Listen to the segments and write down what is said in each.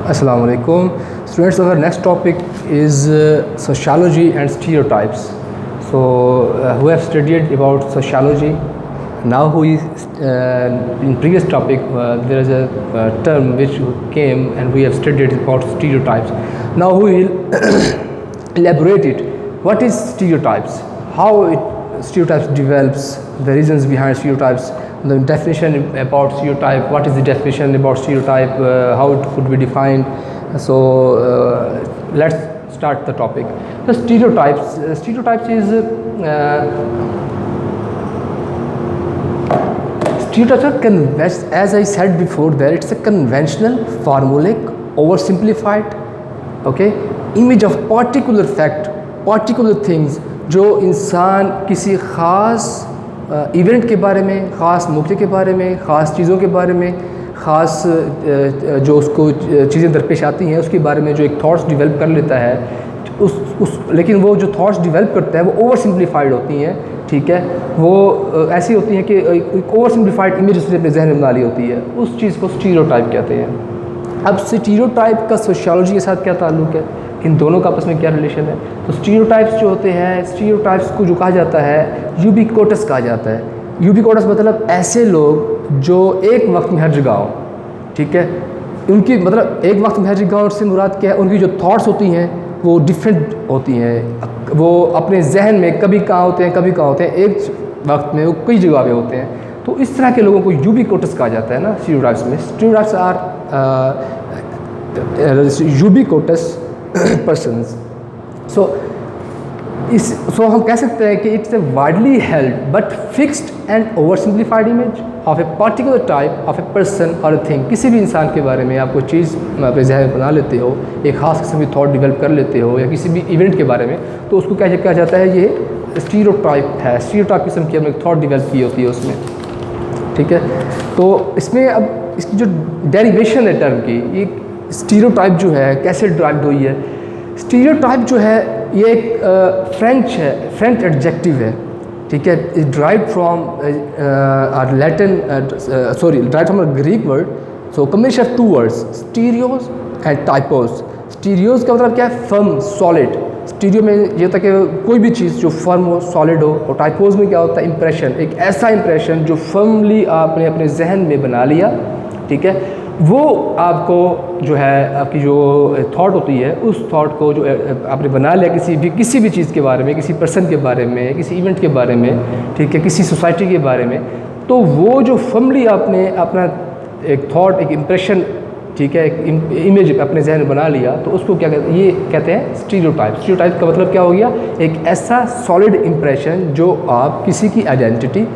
Assalamu alaikum. Students, our next topic is sociology and stereotypes. So, who have studied about sociology, now who is in previous topic there is a term which came and we have studied about stereotypes. Now we will elaborate it. What is stereotypes? How stereotypes develops, the reasons behind stereotypes, the definition about stereotype, what is the definition about stereotype, how it could be defined. So let's start the topic. The stereotypes is stereotypes are as I said before that it's a conventional, formulaic, oversimplified, okay, image of particular fact, particular things जो इंसान किसी ख़ास event के बारे में, ख़ास मौके के बारे में, ख़ास चीज़ों के बारे में, ख़ास जो उसको चीज़ें दरपेश आती हैं उसके बारे में जो एक थॉट्स डेवलप कर लेता है लेकिन वो जो थॉट्स डेवलप करता है वो ओवर सिंप्लीफाइड होती हैं, ठीक है, वो ऐसी होती हैं कि एक ओवर सिंप्लीफाइड इमेज उसने अपने जहन में बना ली होती है, उस चीज़ को स्टीरियोटाइप कहते हैं। अब स्टीरियोटाइप का सोशियोलॉजी के साथ क्या ताल्लुक़ है, इन दोनों का आपस में क्या रिलेशन है? तो स्टीरियोटाइप्स जो होते हैं, स्टीरियोटाइप्स को जो कहा जाता है यूबिक्विटस कहा जाता है। यूबिक्विटस मतलब ऐसे लोग जो एक वक्त में हर जगह हो, ठीक है, उनकी मतलब एक वक्त में हर जगह से मुराद क्या है, उनकी जो थॉट्स होती हैं वो डिफरेंट होती हैं, वो अपने जहन में कभी कहाँ होते हैं कभी कहाँ होते हैं, एक वक्त में वो कई जगह पे होते हैं। तो इस तरह के लोगों को यूबिक्विटस कहा जाता है ना स्टीरियोटाइप्स में। Stereotypes are ubiquitous persons. So हम कह सकते हैं कि it's a widely held but fixed and oversimplified image of a particular type of a person or a thing. किसी भी इंसान के बारे में आप कोई चीज़ अपने जहन में बना लेते हो, एक ख़ास किस्म की थॉट डेवलप कर लेते हो या किसी भी इवेंट के बारे में, तो उसको क्या कहा जाता है, ये स्टीरियोटाइप है। स्टीरियोटाइप किस्म की हमने एक थॉट डेवलप की होती है उसमें, ठीक है। तो इसमें अब इसकी जो डेरिवेशन है टर्म की, ये स्टीरियोटाइप जो है कैसे ड्राइव हुई है? स्टीरियोटाइप जो है ये एक फ्रेंच एडजेक्टिव है, ठीक है, is drive from drive from a Greek word. So combination of two words, stereos and typos. Stereos का मतलब क्या है? Firm, solid. स्टीरियो में ये होता है कि कोई भी चीज़ जो फर्म हो, सॉलिड हो, और टाइपोज में क्या होता है? इंप्रेशन, एक ऐसा इंप्रेशन जो फर्मली आपने अपने जहन में बना लिया, ठीक है, वो आपको जो है आपकी जो थॉट होती है उस थॉट को जो आपने बना लिया किसी भी चीज़ के बारे में, किसी पर्सन के बारे में, किसी इवेंट के बारे में, ठीक है, किसी सोसाइटी के बारे में, तो वो जो फर्मली आपने अपना एक थॉट, एक इम्प्रेशन, ठीक है, एक इमेज अपने जहन में बना लिया, तो उसको क्या कहते हैं? ये कहते हैं स्टीरियोटाइप। स्टीरियोटाइप का मतलब क्या हो गया? एक ऐसा सॉलिड इम्प्रेशन जो आप किसी की आइडेंटिटी,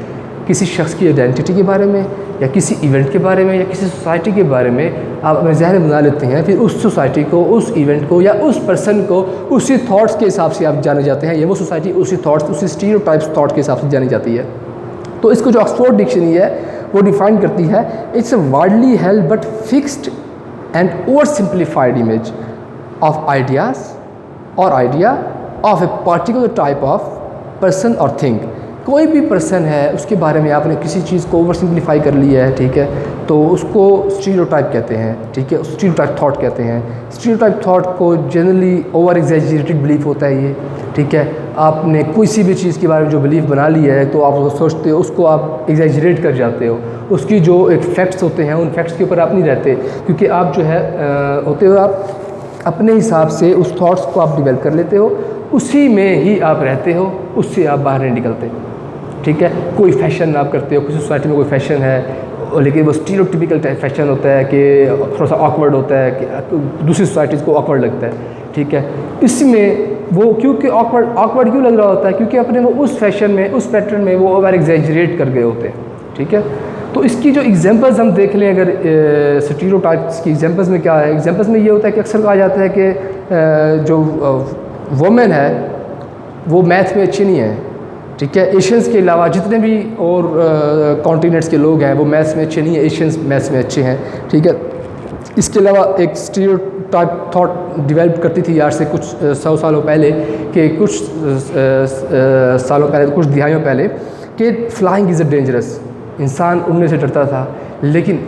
किसी शख्स की आइडेंटिटी के बारे में या किसी इवेंट के बारे में या किसी सोसाइटी के बारे में आप अपने जहन में बना लेते हैं, फिर उस सोसाइटी को, उस इवेंट को या उस पर्सन को उसी थॉट्स के हिसाब से आप जाने जाते हैं, या वो सोसाइटी उसी थॉट्स, उसी स्टीरियोटाइप्स थॉट के हिसाब से जानी जाती है। तो इसको जो ऑक्सफोर्ड डिक्शनरी है वो डिफाइन करती है, it's a widely held but fixed and over simplified image of ideas और idea of a particular type of person और थिंग। कोई भी पर्सन है उसके बारे में आपने किसी चीज़ को ओवर सिंप्लीफाई कर लिया है, ठीक है, तो उसको स्टीरियोटाइप कहते हैं, ठीक है, स्टीरियोटाइप थॉट कहते हैं। स्टीरियोटाइप थॉट को जनरली ओवर एग्जैजरेटेड बिलीफ होता है ये, ठीक है। आपने किसी भी चीज़ के बारे में जो बिलीफ बना लिया है तो आप उसको सोचते हो, उसको आप एग्जैजरेट कर जाते हो, उसकी जो एक फैक्ट्स होते हैं उन फैक्ट्स के ऊपर आप नहीं रहते, क्योंकि आप जो है होते हो आप अपने हिसाब से उस थॉट्स को आप डेवलप कर लेते हो, उसी में ही आप रहते हो, उससे आप बाहर नहीं निकलते, ठीक है। कोई फैशन आप करते हो, किसी सोसाइटी में कोई फैशन है, लेकिन वो स्टीरियोटिपिकल टाइप फैशन होता है कि थोड़ा सा ऑकवर्ड होता है, कि दूसरी सोसाइटीज़ को ऑकवर्ड लगता है, ठीक है। इसमें वो क्योंकि ऑकवर्ड क्यों लग रहा होता है? क्योंकि अपने वो उस फैशन में, उस पैटर्न में वो ओवर एग्जैजरेट कर गए होते हैं, ठीक है। तो इसकी जो एग्जांपल्स हम देख लें, अगर स्टीरियोटाइप्स की एग्जांपल्स में क्या है? एग्जांपल्स में ये होता है कि अक्सर कहा जाता है कि जो वुमेन है वो मैथ में अच्छी नहीं है, ठीक है। एशियंस के अलावा जितने भी और कॉन्टिनेंट्स के लोग हैं वो मैथ्स में अच्छे नहीं हैं, एशियंस मैथ्स में अच्छे हैं, ठीक है। इसके अलावा एक स्टीरियोटाइप थॉट डेवलप करती थी आज से कुछ 100 सालों पहले, कि कुछ सालों पहले, कुछ दिहाइयों पहले, कि फ्लाइंग इज़ अ डेंजरस, इंसान उड़ने से डरता था, लेकिन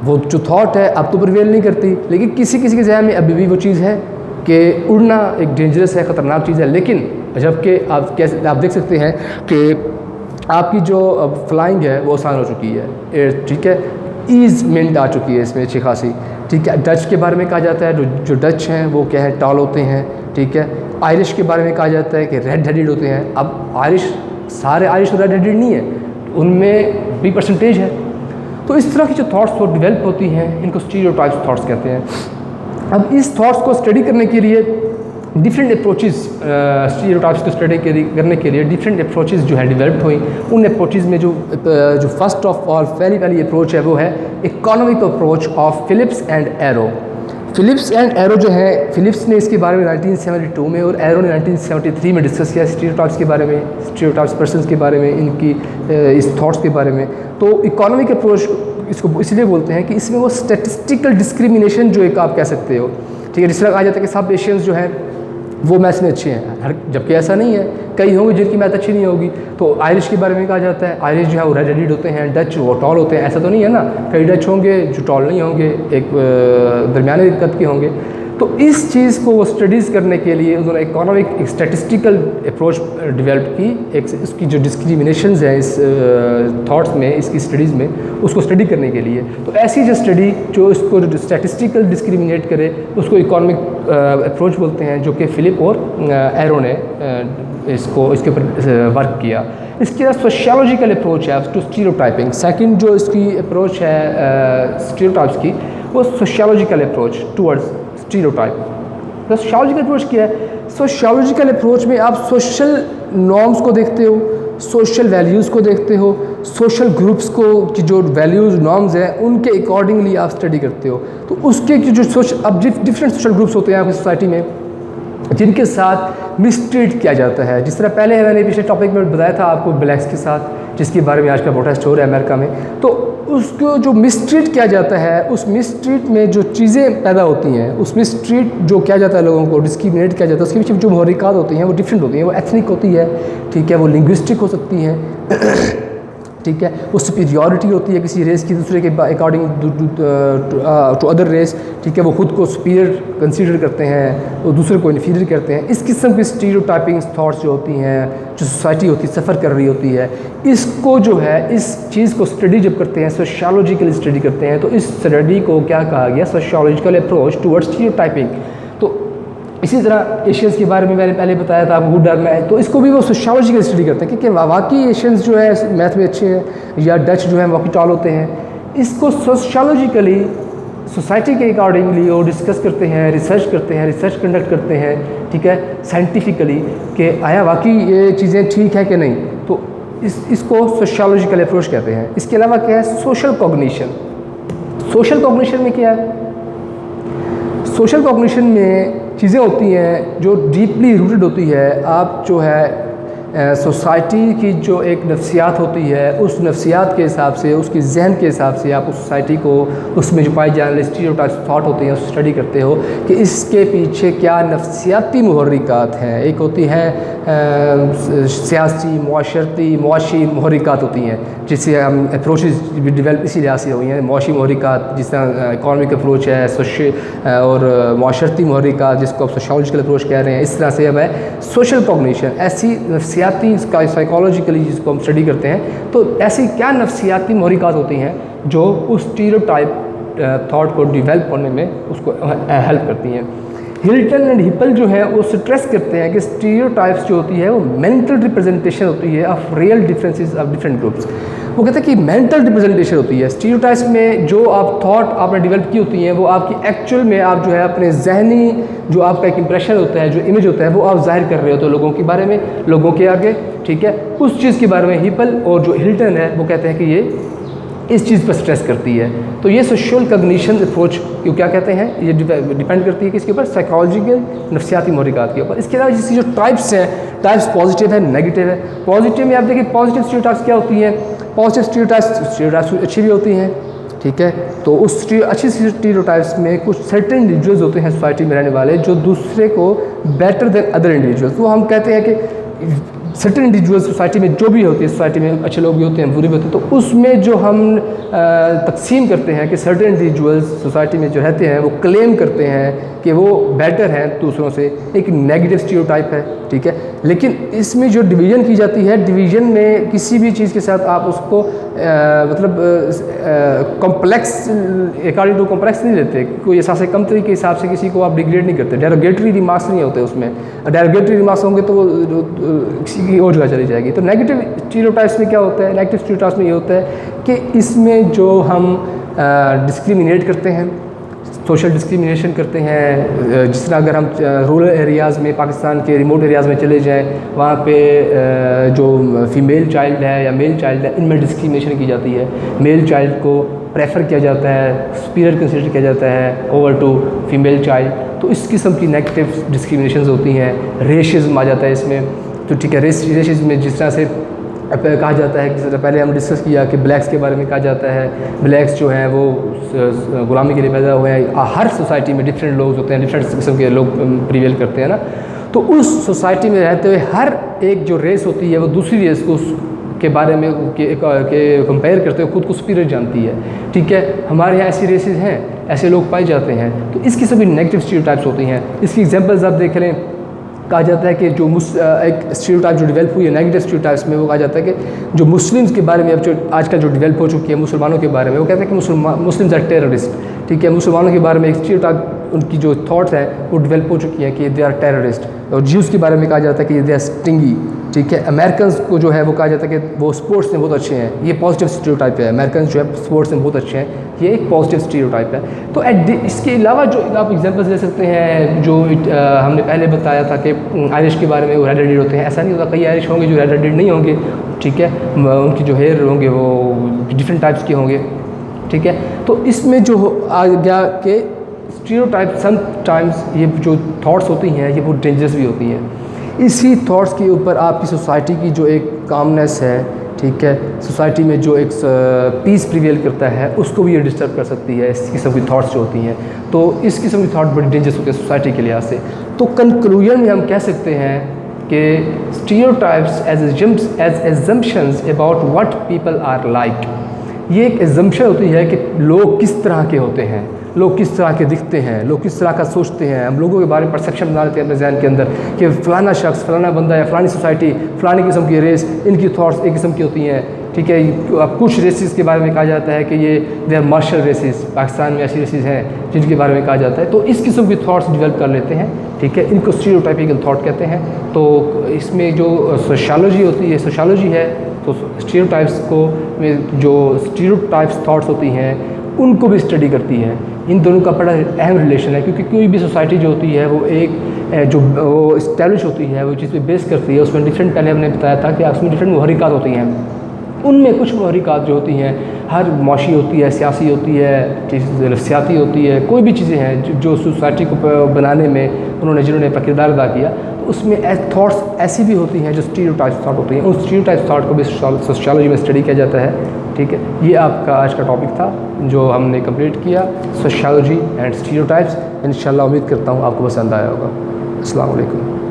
वो जो थॉट है अब तो प्रिवेल नहीं करती, लेकिन किसी किसी के जहन में अभी भी वो चीज़ है कि उड़ना एक डेंजरस है, ख़तरनाक चीज़ है। लेकिन जबकि आप कैसे आप देख सकते हैं कि आपकी जो फ्लाइंग है वो आसान हो चुकी है, ठीक है, ईज़ मिनट आ चुकी है इसमें अच्छी खासी, ठीक है। डच के बारे में कहा जाता है जो डच हैं वो क्या है, टॉल होते हैं, ठीक है। आयरिश के बारे में कहा जाता है कि रेड हेडेड होते हैं। अब आयरिश, सारे आयरिश रेड हेडेड नहीं है, उनमें भी परसेंटेज है। तो इस तरह की जो थॉट्स वो डेवलप होती हैं, इनको स्टीरियोटाइप्स थॉट्स कहते हैं। अब इस थॉट्स को स्टडी करने के लिए डिफरेंट अप्रोचेस, स्टीरियोटाइप्स को स्टडी करने के लिए डिफरेंट अप्रोचेस जो है डेवलप्ड हुई। उन अप्रोचेस में जो फर्स्ट ऑफ ऑल पहली अप्रोच है वो है economic approach of Phillips and Arrow. Phillips and Arrow जो है, फिलिप्स ने इसके बारे में 1972 में और एरो ने 1973 में डिस्कस किया स्टीरियोटाइप्स के बारे में, स्टीरियोटाइप्स पर्सन्स के बारे में, इनकी इस थॉट्स के बारे में। तो इकोनॉमिक अप्रोच इसको इसलिए बोलते हैं कि इसमें वो स्टैटिस्टिकल डिस्क्रिमिनेशन जो एक आप कह सकते हो, ठीक है। जिस तरह कहा जाता है कि सब एशियंस जो हैं वो मैथ्स में अच्छे हैं, जबकि ऐसा नहीं है, कई होंगे जिनकी मैथ अच्छी नहीं होगी। तो आयरिश के बारे में कहा जाता है आयरिश जो है वो रेड हेडेड होते हैं, डच वो टॉल होते हैं, ऐसा तो नहीं है ना, कई डच होंगे जो टॉल नहीं होंगे, एक दरमियाने कद के होंगे। तो इस चीज़ को वो स्टडीज़ करने के लिए उन्होंने इकोनॉमिक एक स्टैटिस्टिकल अप्रोच डेवलप की, एक इसकी जो डिस्क्रिमिनेशंस हैं इस थॉट्स में, इसकी स्टडीज़ में, उसको स्टडी करने के लिए। तो ऐसी जो स्टडी जो इसको स्टैटिस्टिकल डिस्क्रिमिनेट करे उसको इकोनॉमिक अप्रोच बोलते हैं, जो कि फिलिप और एरो ने इसके ऊपर वर्क किया। इसके बाद सोशियोलॉजिकल अप्रोच है टू स्टीरियोटाइपिंग। सेकंड जो इसकी अप्रोच है स्टीरियोटाइप्स की, वो सोशियोलॉजिकल अप्रोच टूवर्ड्स स्टीरियोटाइप। तो सोशियोलॉजिकल अप्रोच क्या है? सोशियोलॉजिकल अप्रोच में आप सोशल नॉर्म्स को देखते हो, सोशल वैल्यूज़ को देखते हो, सोशल ग्रुप्स को की जो वैल्यूज़ नॉर्म्स हैं उनके अकॉर्डिंगली आप स्टडी करते हो। तो उसके जो अब डिफरेंट सोशल ग्रुप्स होते हैं आपकी सोसाइटी में जिनके साथ मिसट्रीट किया जाता है। जिस तरह पहले मैंने पिछले टॉपिक में बताया था आपको ब्लैक्स के साथ, जिसके बारे में आज का प्रोटेस्ट हो रहा है अमेरिका में। तो उसको जो मिसट्रीट किया जाता है, उस मिसट्रीट में जो चीज़ें पैदा होती हैं, उस मिसट्रीट जो किया जाता है, लोगों को डिस्क्रिमिनेट किया जाता है, उसके पीछे जो महरिकात होती हैं वो डिफरेंट होती हैं। वो एथनिक होती है, ठीक है, वो लिंग्विस्टिक हो सकती हैं ठीक है, वो सुपीरियॉरिटी होती है किसी रेस की दूसरे के अकॉर्डिंग टू अदर रेस, ठीक है, वो खुद को सुपीरियर कंसीडर करते हैं, वो दूसरे को इन्फीरियर करते हैं। इस किस्म की स्टीरियोटाइपिंग थॉट्स जो होती हैं, जो सोसाइटी होती है सफ़र कर रही होती है, इसको जो है इस चीज़ को स्टडी जब करते हैं, सोशियोलॉजिकल स्टडी करते हैं, तो इस स्टडी को क्या कहा गया? Sociological approach towards stereotyping. तो इसी तरह एशियंस के बारे में मैंने पहले बताया था आपको, गुड में, तो इसको भी वो सोशियोलॉजिकल स्टडी करते हैं कि वाकई एशियंस जो है मैथ में अच्छे हैं या डच जो है वाकई टॉल होते हैं। इसको सोशियोलॉजिकली सोसाइटी के अकॉर्डिंगली वो डिस्कस करते हैं, रिसर्च करते हैं, रिसर्च कंडक्ट करते हैं, ठीक है, साइंटिफिकली कि आया वाकई ये चीज़ें ठीक है कि नहीं। तो इसको सोशियोलॉजिकल अप्रोच कहते हैं। इसके अलावा क्या है? Social cognition. सोशल कॉग्निशन में क्या है? सोशल कॉग्निशन में चीज़ें होती हैं जो डीपली रूटेड होती है। आप जो है सोसाइटी की जो एक नफ्सियात होती है, उस नफ्सियात के हिसाब से, उसकी जहन के हिसाब से आप उस सोसाइटी को, उसमें जो पाई जाने वाले स्टीरियोटाइप्स थॉट होते हैं उसको स्टडी करते हो कि इसके पीछे क्या नफ्सियाती मुहर्रिकात हैं। एक होती है सियासी, मुआशी मुहर्रिकात होती हैं, जिससे हम अप्रोचेस डेवलप इसी लिहाज से हुई हैं। मुआशी मुहर्रिकात जिस तरह इकॉनमिक अप्रोच है, सोशल और मुआशरती मुहर्रिकात जिसको आप सोशियोलॉजिकल अप्रोच कह रहे हैं, इस तरह से अब है सोशल कॉग्निशन। ऐसी नफ्सियाती साइकोलॉजिकली जिसको हम स्टडी करते हैं, तो ऐसी क्या नफ्सियाती मुहर्रिकात होती हैं जो उस स्टीरियोटाइप थॉट को डेवलप होने में उसको हेल्प करती हैं। हिल्टन एंड हिपल जो है वो स्ट्रेस करते हैं कि स्टीरियोटाइप्स जो होती है वो मेंटल रिप्रेजेंटेशन होती है of real differences of different groups. वो कहते हैं कि मेंटल रिप्रेजेंटेशन होती है स्टीरियोटाइप्स में, जो आप थॉट आपने डेवलप की होती हैं वो आपकी एक्चुअल में आप जो है अपने जहनी जो आपका एक इंप्रेशन होता है, जो इमेज होता है, वो आप जाहिर कर रहे हो तो लोगों के बारे में, लोगों के आगे, ठीक है, उस चीज़ के बारे में हिपल और जो हिल्टन है वो कहते हैं कि ये इस चीज़ पर स्ट्रेस करती है। तो ये सोशल कॉग्निशन अप्रोच क्यों क्या कहते हैं, ये डिपेंड करती है किसके ऊपर? साइकोलॉजिकल नफ्सियाती मुहर्रिकात के ऊपर। इसके अलावा जिसकी जो टाइप्स हैं, टाइप्स पॉजिटिव है, नेगेटिव है। पॉजिटिव में आप देखिए पॉजिटिव स्टीरियोटाइप्स क्या होती हैं? पॉजिटिव स्टीरियोटाइप्स अच्छी भी होती हैं, ठीक है। तो उस अच्छी स्टीरियोटाइप्स में कुछ सर्टेन इंडिविजुअल्स होते हैं सोसाइटी में रहने वाले जो दूसरे को बेटर देन अदर इंडिविजुअल्स, वो हम कहते हैं कि सर्टेन इंडिविजुअल सोसाइटी में जो भी होती है, सोसाइटी में अच्छे लोग भी होते हैं, बुरे भी होते हैं, तो उसमें जो हम तकसीम करते हैं कि सर्टेन इंडिविजुअल्स सोसाइटी में जो रहते हैं वो क्लेम करते हैं कि वो बेटर हैं दूसरों से, एक नेगेटिव स्टीरियोटाइप है, ठीक है। लेकिन इसमें जो डिवीज़न की जाती है, डिवीज़न में किसी भी चीज़ के साथ आप उसको मतलब कॉम्प्लेक्स अकॉर्डिंग टू कॉम्प्लेक्स नहीं लेते, कोई एहसास कमतरी के हिसाब से किसी को आप डिग्रेड नहीं करते, डेरोगेटरी रिमार्क्स नहीं होते उसमें। डेरोगेटरी रिमार्क्स होंगे तो वो किसी की और जगह चली जाएगी। तो नेगेटिव स्टीरियोटाइप्स में क्या होता है, नेगेटिव स्टीरियोटाइप्स में ये होता है कि इसमें जो हम डिस्क्रिमिनेट करते हैं, सोशल डिस्क्रिमिनेशन करते हैं। जिस तरह अगर हम रूरल एरियाज़ में, पाकिस्तान के रिमोट एरियाज़ में चले जाएं, वहाँ पे जो फीमेल चाइल्ड है या मेल चाइल्ड है, इनमें डिस्क्रिमिनेशन की जाती है। मेल चाइल्ड को प्रेफर किया जाता है, सुपीरियर कंसिडर किया जाता है ओवर टू फीमेल चाइल्ड। तो इस किस्म की नेगेटिव डिस्क्रिमिनेशन होती हैं। रेशिज्म आ जाता है इसमें, तो ठीक है। रेशिज्म में जिस तरह से कहा जाता है कि पहले हम डिस्कस किया कि ब्लैक्स के बारे में कहा जाता है, ब्लैक्स जो हैं वो ग़ुलामी के लिए पैदा हुए हैं। हर सोसाइटी में डिफरेंट लोग होते हैं, डिफरेंट किस्म के लोग प्रिवेल करते हैं ना। तो उस सोसाइटी में रहते हुए हर एक जो रेस होती है वो दूसरी रेस को के बारे में कंपेयर करते हुए खुद को सुपीरियर जानती है, ठीक है। हमारे यहाँ ऐसी रेसेस हैं, ऐसे लोग पाए जाते हैं। तो इसकी सभी नेगेटिव स्टीरियोटाइप्स होती हैं। इसकी एग्जांपल्स आप देख लें, कहा जाता है कि जो एक स्टीरियोटाइप जो डेवलप हुई है नेगेटिव स्टीरियोटाइप्स में, वो कहा जाता है कि जो मुस्लिम्स के बारे में अब जो आजकल जो डेवलप हो चुकी है मुसलमानों के बारे में, वो कहते हैं कि मुस्लिम्स आर टेररिस्ट, ठीक है। मुसलमानों के बारे में एक स्टीरियोटाइप उनकी जो थॉट्स हैं वो डेवलप हो चुकी हैं कि दे आर टेररिस्ट। और ज्यूज़ के बारे में कहा जाता है कि दे आर स्टिंगी, ठीक है। अमेरिकन को जो है वो कहा जाता है कि वो स्पोर्ट्स में बहुत अच्छे हैं, ये पॉजिटिव स्टीरियोटाइप है। अमेरिकन जो है स्पोर्ट्स में बहुत अच्छे हैं, ये एक पॉजिटिव स्टीरियोटाइप है। तो इसके अलावा जो आप एग्जांपल्स ले सकते हैं, जो हमने पहले बताया था कि आयरिश के बारे में वो रेड हेडेड होते हैं। ऐसा नहीं होता, कई आयरिश होंगे जो रेड हेडेड नहीं होंगे, ठीक है। उनकी जो हेयर होंगे वो डिफरेंट टाइप्स के होंगे, ठीक है। तो इसमें जो आ गया कि स्टीरियोटाइप समटाइम्स ये जो थॉट्स होती हैं ये बहुत डेंजरस भी होती हैं। इसी थॉट्स के ऊपर आपकी सोसाइटी की जो एक कामनेस है, ठीक है, सोसाइटी में जो एक पीस प्रिवेल करता है, उसको भी ये डिस्टर्ब कर सकती है। इस किस्म की थॉट्स जो होती हैं, तो इस किस्म की थॉट बड़ी डेंजरस होती है सोसाइटी के लिहाज से। तो कंक्लूजन में हम कह सकते हैं कि stereotypes as assumptions about what people are like, ये एक एजम्पशन होती है कि लोग किस तरह के होते हैं, लोग किस तरह के दिखते हैं, लोग किस तरह का सोचते हैं। हम लोगों के बारे में परसेप्शन बना लेते हैं अपने जहन के अंदर कि फ़लाना शख्स, फ़लाना बंदा या फ़लानी सोसाइटी, फ़लानी किस्म की रेस, इनकी थॉट्स एक किस्म की होती हैं, ठीक है। अब कुछ रेसिस के बारे में कहा जाता है कि ये they are martial races, Pakistan में ऐसी रेसिस हैं जिनके बारे में कहा जाता है। तो इस किस्म की थॉट्स डेवलप कर लेते हैं, ठीक है। इनको स्टीरियोटाइपिकल थॉट कहते हैं। तो इसमें जो सोशियोलॉजी होती है, सोशियोलॉजी है, तो स्टीरियोटाइप्स को में जो स्टीरियोटाइप्स थॉट्स होती हैं उनको भी स्टडी करती है। इन दोनों का बड़ा अहम रिलेशन है, क्योंकि कोई भी सोसाइटी जो होती है वो एक जो वो इस्टेब्लिश होती है, वो चीज़ पे बेस करती है। उसमें डिफरेंट, पहले हमने बताया था कि उसमें डिफरेंट मुहर्रिकात होती हैं। उनमें कुछ मुहर्रिकात जो होती हैं, हर मौशी होती है, सियासी होती है, नफ्सियाती होती है, कोई भी चीज़ें हैं जो सोसाइटी को बनाने में जिन्होंने अपना किरदार अदा किया। तो उसमें थॉट्स ऐसी भी होती हैं जो स्टीरियोटाइप थॉट होती हैं। उन स्टीरियोटाइप थॉट को भी सोशियोलॉजी में स्टडी किया जाता है, ठीक है। ये आपका आज का टॉपिक था जो हमने कंप्लीट किया, सोशियोलॉजी एंड स्टीरियोटाइप्स। इंशाल्लाह उम्मीद करता हूँ आपको पसंद आया होगा। अस्सलाम वालेकुम।